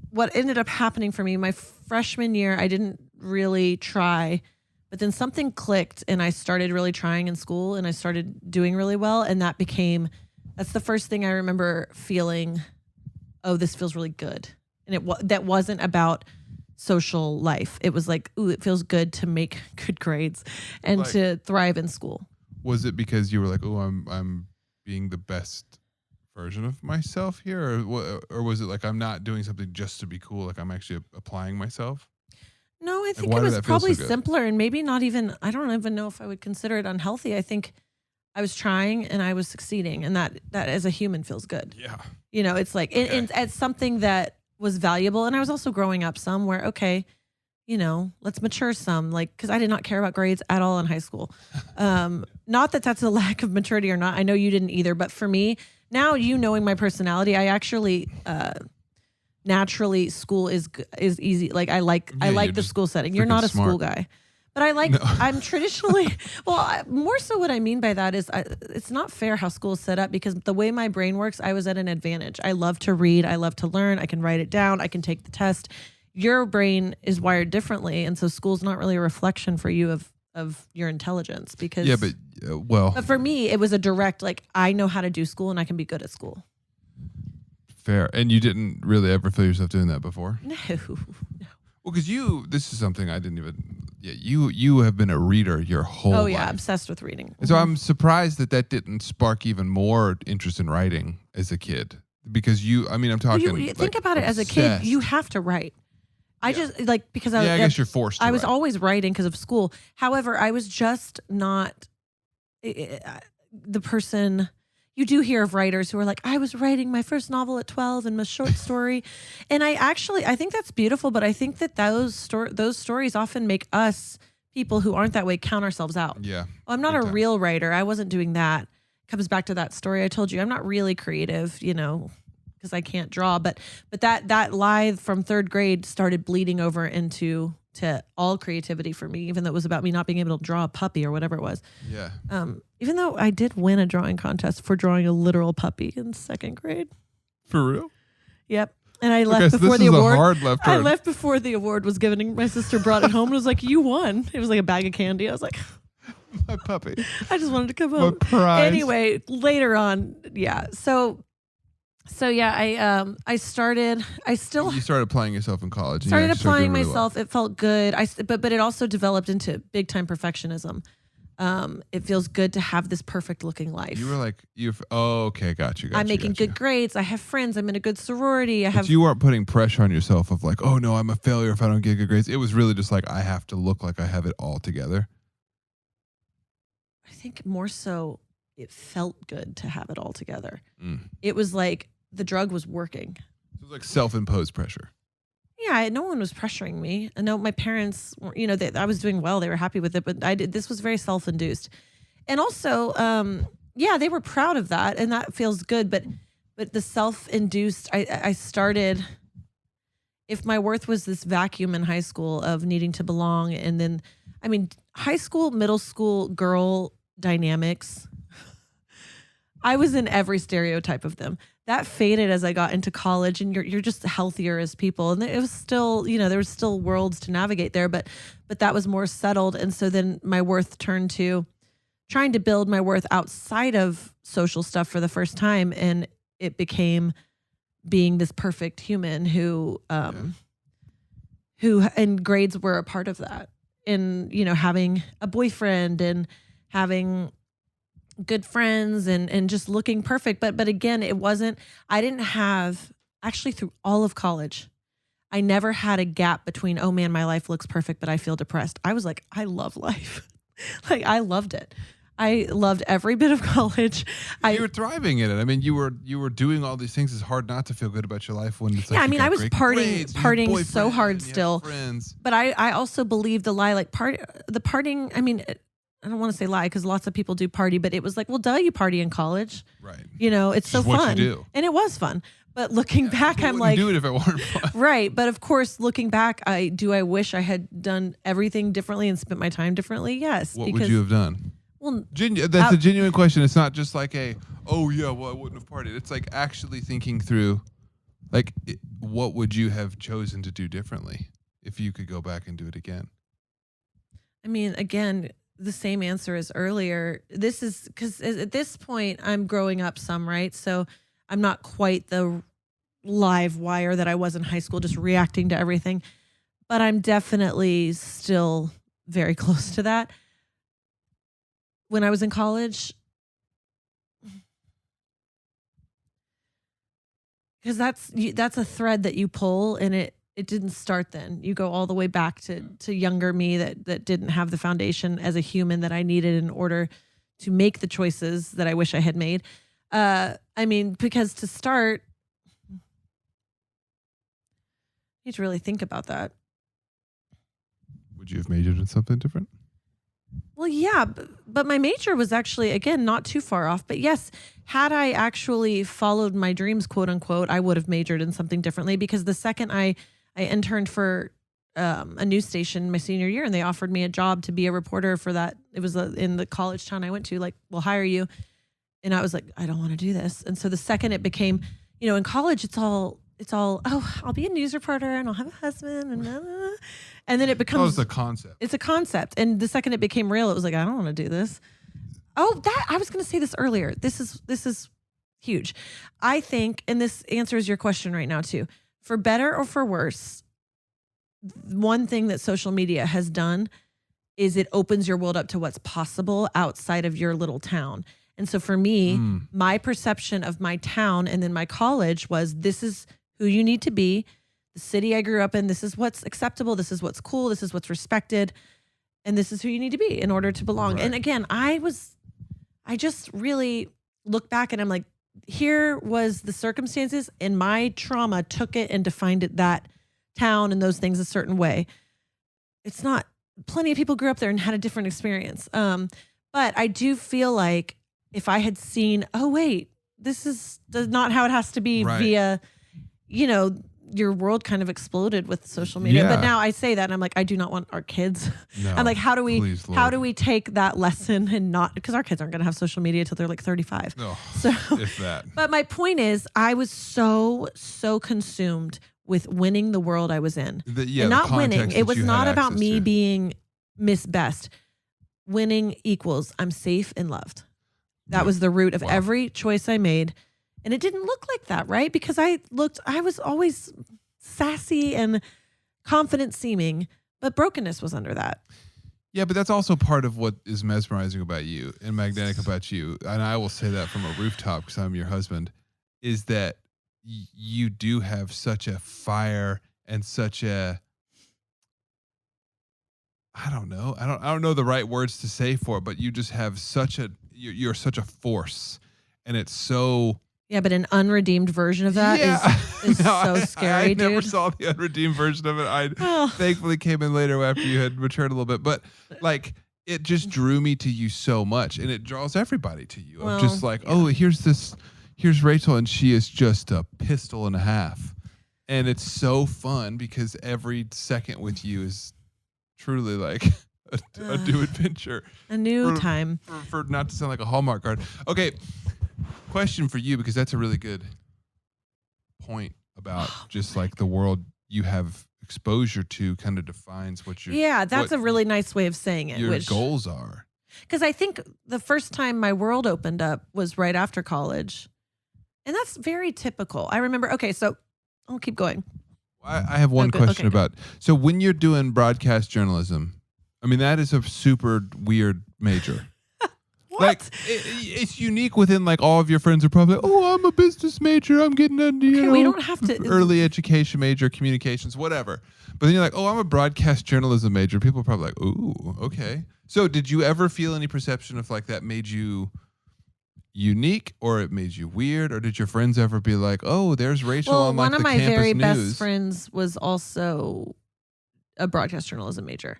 what ended up happening for me. My freshman year, I didn't really try, but then something clicked and I started really trying in school and I started doing really well. And that's the first thing I remember feeling, oh, this feels really good. And that wasn't about social life. It was like, ooh, it feels good to make good grades and to thrive in school. Was it because you were like, oh, I'm being the best version of myself here, or was it like I'm not doing something just to be cool, like I'm actually applying myself? No, I think it was probably simpler, and maybe not even, I don't even know if I would consider it unhealthy. I think I was trying and I was succeeding, and that as a human feels good. Yeah. It's like it's something that was valuable. And I was also growing up some where, okay, let's mature some, like, because I did not care about grades at all in high school. Not that that's a lack of maturity or not. I know you didn't either. But for me, now, knowing my personality, I actually naturally school is easy. Like I like the school setting. You're not a school guy. But I'm traditionally, more so what I mean by that is it's not fair how school's set up, because the way my brain works, I was at an advantage. I love to read. I love to learn. I can write it down. I can take the test. Your brain is wired differently. And so school's not really a reflection for you of your intelligence, because. Yeah, but for me, it was a direct, like, I know how to do school and I can be good at school. Fair. And you didn't really ever feel yourself doing that before? No. Well, because this is something I didn't even. Yeah, you have been a reader your whole life. Oh yeah, obsessed with reading. Mm-hmm. So I'm surprised that didn't spark even more interest in writing as a kid, because I'm talking. You think about it as a kid, you have to write. I just because I guess you're forced to. I was always writing because of school. However, I was just not the person. You do hear of writers who are like, I was writing my first novel at 12 and a short story. And I think that's beautiful, but I think that those stories often make us, people who aren't that way, count ourselves out. Yeah. I'm not a real writer. I wasn't doing that. Comes back to that story I told you. I'm not really creative, because I can't draw. But that lie from third grade started bleeding over into all creativity for me, even though it was about me not being able to draw a puppy or whatever it was. Yeah. Even though I did win a drawing contest for drawing a literal puppy in second grade. For real? Yep. And I left before the award. A hard left turn. I left before the award was given. My sister brought it home and was like, "You won." It was like a bag of candy. I was like, "My puppy." I just wanted to come home. My prize. Anyway, later on, yeah. So yeah, I started. You started applying yourself in college. Started applying myself. Well. It felt good. But it also developed into big time perfectionism. It feels good to have this perfect looking life. You were like, okay, got you. I'm making good grades. I have friends. I'm in a good sorority. You weren't putting pressure on yourself of like, oh no, I'm a failure if I don't get good grades. It was really just like, I have to look like I have it all together. I think more so it felt good to have it all together. Mm. It was like the drug was working. It was like self-imposed pressure. Yeah, no one was pressuring me. I know my parents, I was doing well. They were happy with it, but this was very self-induced. And also, they were proud of that, and that feels good. But the self-induced, I started, if my worth was this vacuum in high school of needing to belong, and then, high school, middle school girl dynamics, I was in every stereotype of them. That faded as I got into college, and you're just healthier as people. And it was still, there was still worlds to navigate there, but that was more settled. And so then my worth turned to trying to build my worth outside of social stuff for the first time. And it became being this perfect human who and grades were a part of that. And, having a boyfriend and having good friends and just looking perfect. But again, I didn't have, actually through all of college, I never had a gap between, oh man, my life looks perfect, but I feel depressed. I was like, I love life. Like I loved it. I loved every bit of college. You were thriving in it. I mean, you were doing all these things. It's hard not to feel good about your life when it's like, yeah, I mean, I was partying so hard still. But I also believe the lie, like the partying. I mean, I don't want to say lie because lots of people do party, but it was like, well, duh, you party in college, right? You know, it's so fun, and it was fun. But looking back, I'm like, do it if it weren't fun, right? But of course, looking back, I wish I had done everything differently and spent my time differently. Yes. What would you have done? Well, that's a genuine question. It's not just like oh yeah, well I wouldn't have partied. It's like actually thinking through, like what would you have chosen to do differently if you could go back and do it again? I mean, again, the same answer as earlier. This is because at this point I'm growing up some, right? So I'm not quite the live wire that I was in high school, just reacting to everything, but I'm definitely still very close to that. When I was in college, because that's a thread that you pull, and it didn't start then. You go all the way back to younger me that didn't have the foundation as a human that I needed in order to make the choices that I wish I had made. I mean, because to start, you need to really think about that. Would you have majored in something different? Well, yeah, but my major was actually, again, not too far off. But yes, had I actually followed my dreams, quote unquote, I would have majored in something differently, because the second I interned for a news station my senior year, and they offered me a job to be a reporter for that. It was in the college town I went to, like, we'll hire you. And I was like, I don't want to do this. And so the second it became, you know, in college, it's all, oh, I'll be a news reporter and I'll have a husband and blah, blah, blah. And then it becomes a concept. It's a concept. And the second it became real, it was like, I don't want to do this. Oh, I was going to say this earlier. This is huge. I think, and this answers your question right now too, for better or for worse, one thing that social media has done is it opens your world up to what's possible outside of your little town. And so for me, my perception of my town and then my college was, this is who you need to be. The city I grew up in, this is what's acceptable. This is what's cool. This is what's respected. And this is who you need to be in order to belong. Right. And again, I just really look back and I'm like, here was the circumstances, and my trauma took it and defined it, that town and those things, a certain way. It's not, plenty of people grew up there and had a different experience. But I do feel like if I had seen, oh wait, this is not how it has to be, right, via, you know, your world kind of exploded with social media. Yeah. But now I say that and I'm like, I do not want our kids. No, I'm like, how do we take that lesson and not, because our kids aren't going to have social media till they're like 35. Oh, so if that. But my point is, I was so consumed with winning the world I was in. And not winning. It was not about me being Miss Best. Winning equals I'm safe and loved. That was the root of every choice I made. And it didn't look like that, right? Because I was always sassy and confident seeming, but brokenness was under that. Yeah, but that's also part of what is mesmerizing about you and magnetic about you. And I will say that from a rooftop because I'm your husband, is that you do have such a fire and such a, I don't know. I don't know the right words to say for it, but you just have you're such a force, and it's so. Yeah, but an unredeemed version of that is no, so scary, dude. I never saw the unredeemed version of it. I thankfully came in later after you had matured a little bit, but like it just drew me to you so much, and it draws everybody to you. Well, just like, oh, here's Rachel, and she is just a pistol and a half, and it's so fun because every second with you is truly like a new adventure, a new time. For not to sound like a Hallmark card. Okay, question for you, because that's a really good point about just like the world you have exposure to kind of defines what your that's a really nice way of saying it. Your goals are. Because I think the first time my world opened up was right after college, and that's very typical. I remember. Okay, so I'll keep going. I have one question about, so when you're doing broadcast journalism, I mean, that is a super weird major. Like it's unique within like all of your friends are probably, oh, I'm a business major. I'm getting into, you know, we don't have to early education major, communications, whatever. But then you're like, oh, I'm a broadcast journalism major. People are probably like, ooh, okay. So did you ever feel any perception of like that made you unique or it made you weird? Or did your friends ever be like, oh, there's Rachel on like the campus news? One of my very best friends was also a broadcast journalism major.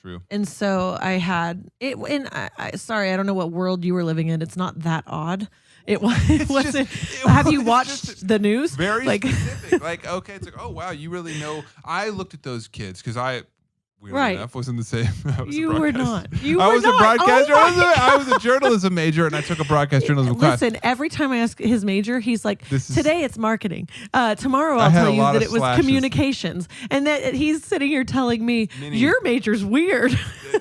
True. And so I had it, and sorry, I don't know what world you were living in. It's not that odd. It wasn't. Have you watched the news? Very specific. Like, okay, it's like, oh wow, you really know. I looked at those kids because weirdly enough, was in the same. You were not. I was a broadcaster. I was a journalism major, and I took a broadcast journalism class. Listen, every time I ask his major, he's like, today it's marketing. Tomorrow I'll tell you that it was communications. And that he's sitting here telling me, your major's weird.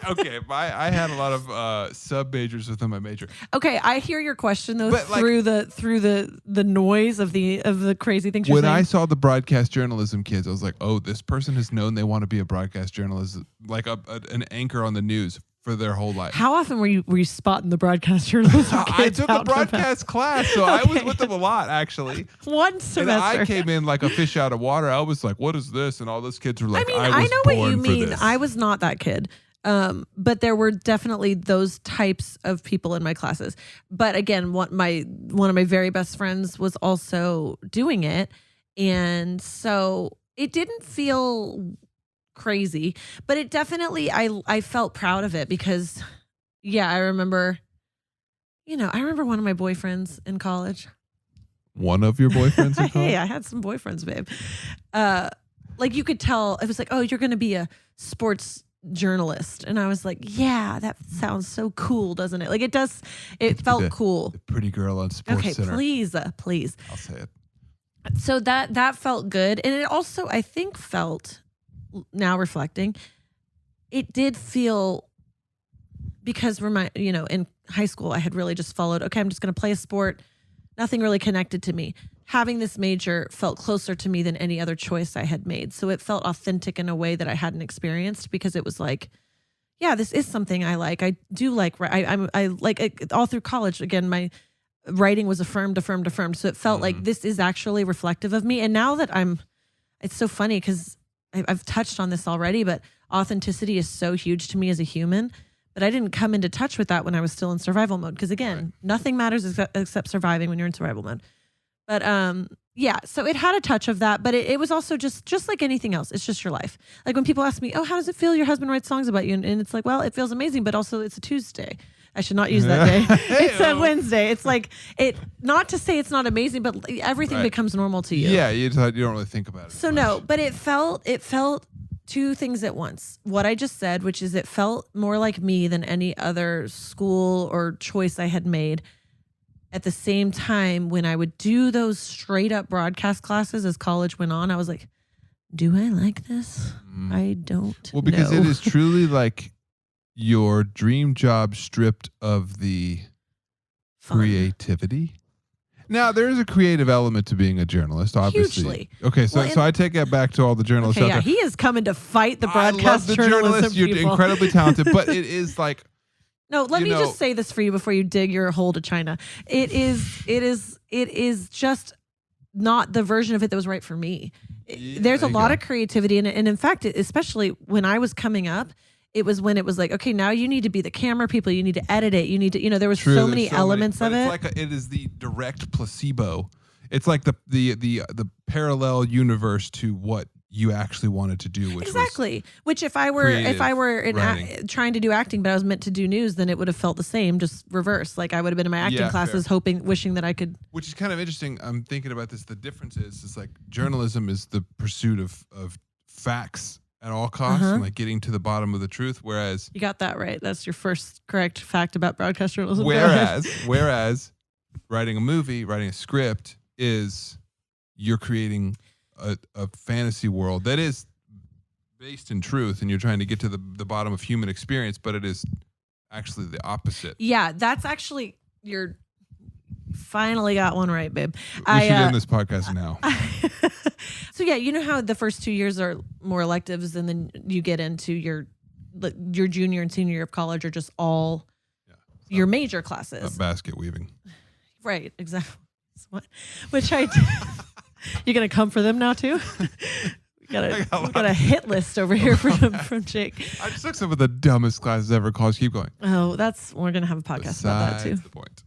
Okay, I had a lot of sub-majors within my major. Okay, I hear your question, though, through the noise of the crazy things you're saying. When I saw the broadcast journalism kids, I was like, oh, this person has known they want to be a broadcast journalist, like an anchor on the news for their whole life. How often were you spotting the broadcast journalism kids? I took a broadcast class, so I was with them a lot, actually. One semester. And I came in like a fish out of water. I was like, what is this? And all those kids were like, I know what you mean. I was not that kid. But there were definitely those types of people in my classes. But again, one of my very best friends was also doing it. And so it didn't feel crazy, but it definitely, I felt proud of it because, yeah, I remember one of my boyfriends in college. One of your boyfriends in college? Hey, I had some boyfriends, babe. Like you could tell, it was like, oh, you're going to be a sports journalist. And I was like, yeah, that sounds so cool, doesn't it? Like it does, it felt cool. The pretty girl on Sports Center. Okay, please. I'll say it. So that felt good. And it also, I think, felt, now reflecting, it did feel, because in high school I had really just followed, okay, I'm just going to play a sport. Nothing really connected to me. Having this major felt closer to me than any other choice I had made. So it felt authentic in a way that I hadn't experienced, because it was like, yeah, this is something I like. I do like, I like it, all through college. Again, my writing was affirmed. So it felt like this is actually reflective of me. And now that it's so funny because I've touched on this already, but authenticity is so huge to me as a human. But I didn't come into touch with that when I was still in survival mode. Because again, nothing matters except surviving when you're in survival mode. But yeah, so it had a touch of that, but it was also just like anything else. It's just your life. Like when people ask me, oh, how does it feel your husband writes songs about you? And it's like, well, it feels amazing, but also it's a Tuesday. I should not use that day. It's a Wednesday. It's like, not to say it's not amazing, but everything becomes normal to you. Yeah, you don't really think about it. So no, but it felt two things at once. What I just said, which is it felt more like me than any other school or choice I had made. At the same time, when I would do those straight up broadcast classes as college went on, I was like, do I like this? I don't Well, because know. it is truly like your dream job stripped of the creativity. Now, there is a creative element to being a journalist, obviously. Hugely. Okay, so I take that back to all the journalists out there. He is coming to fight the broadcast I love the journalists. people. You're incredibly talented, but it is like... No, let me just say this for you before you dig your hole to China. It is just not the version of it that was right for me. There's a lot of creativity in it. And in fact, especially when I was coming up, it was when it was like, okay, now you need to be the camera people. You need to edit it. You need to, there was so many elements of it. It's like it is the direct placebo. It's like the parallel universe to what you actually wanted to do, which which if I were trying to do acting, but I was meant to do news, then it would have felt the same, just reverse. Like I would have been in my acting classes, wishing that I could. Which is kind of interesting. I'm thinking about this. The difference is like journalism is the pursuit of facts at all costs and like getting to the bottom of the truth. Whereas you got that right. That's your first correct fact about broadcast journalism. Whereas writing a movie, writing a script is you're creating a fantasy world that is based in truth, and you're trying to get to the bottom of human experience, but it is actually the opposite. Yeah, that's actually, you're finally got one right, babe. We should end this podcast now. So yeah, you know how the first 2 years are more electives, and then you get into your junior and senior year of college are just all your major classes. Basket weaving. Right, exactly. Which I did. You gonna come for them now too? We got a hit list over here from Jake. I just took some of the dumbest classes ever. College, keep going. Oh, we're gonna have a podcast about that too. The point.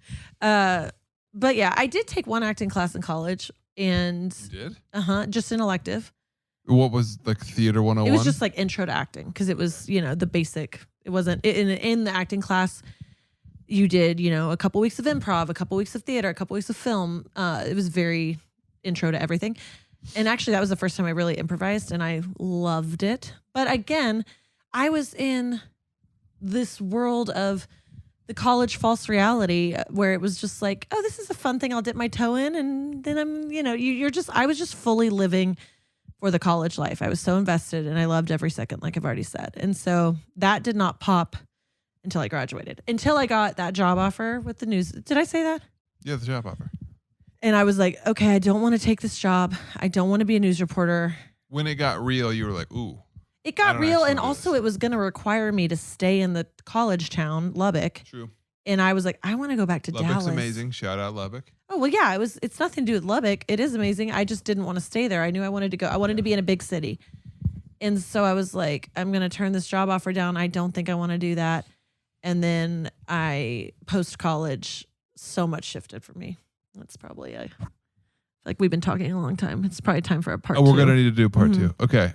But yeah, I did take one acting class in college, and you did? Just an elective. What was like Theater 101? It was just like intro to acting because it was the basic. It wasn't in the acting class. You did a couple weeks of improv, a couple weeks of theater, a couple weeks of film. It was very intro to everything. And actually, that was the first time I really improvised, and I loved it. But again, I was in this world of the college false reality where it was just like, oh, this is a fun thing I'll dip my toe in. And then I was just fully living for the college life. I was so invested, and I loved every second, like I've already said. And so that did not pop until I graduated, until I got that job offer with the news. Did I say that? Yeah, the job offer. And I was like, okay, I don't want to take this job. I don't want to be a news reporter. When it got real, you were like, ooh. It got real, and also it was going to require me to stay in the college town, Lubbock. True. And I was like, I want to go back to Dallas. Lubbock's amazing. Shout out Lubbock. Oh, well, yeah, it's nothing to do with Lubbock. It is amazing. I just didn't want to stay there. I knew I wanted to go. I wanted to be in a big city. And so I was like, I'm going to turn this job offer down. I don't think I want to do that. And then post-college, so much shifted for me. That's probably like we've been talking a long time. It's probably time for a part 2. We're going to need to do part 2. Okay.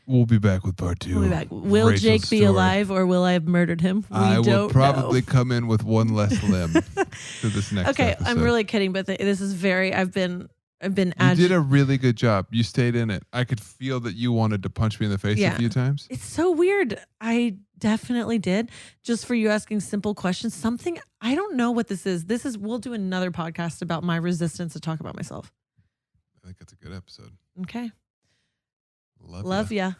We'll be back with part 2. We'll be back. Will Rachel's Jake be story. alive, or will I have murdered him? I will probably know. come in with one less limb to this next Okay, episode. I'm really kidding, but this is I've been You did a really good job. You stayed in it. I could feel that you wanted to punch me in the face a few times. It's so weird. I definitely did. Just for you asking simple questions. Something, I don't know what this is. We'll do another podcast about my resistance to talk about myself. I think that's a good episode. Okay. Love ya.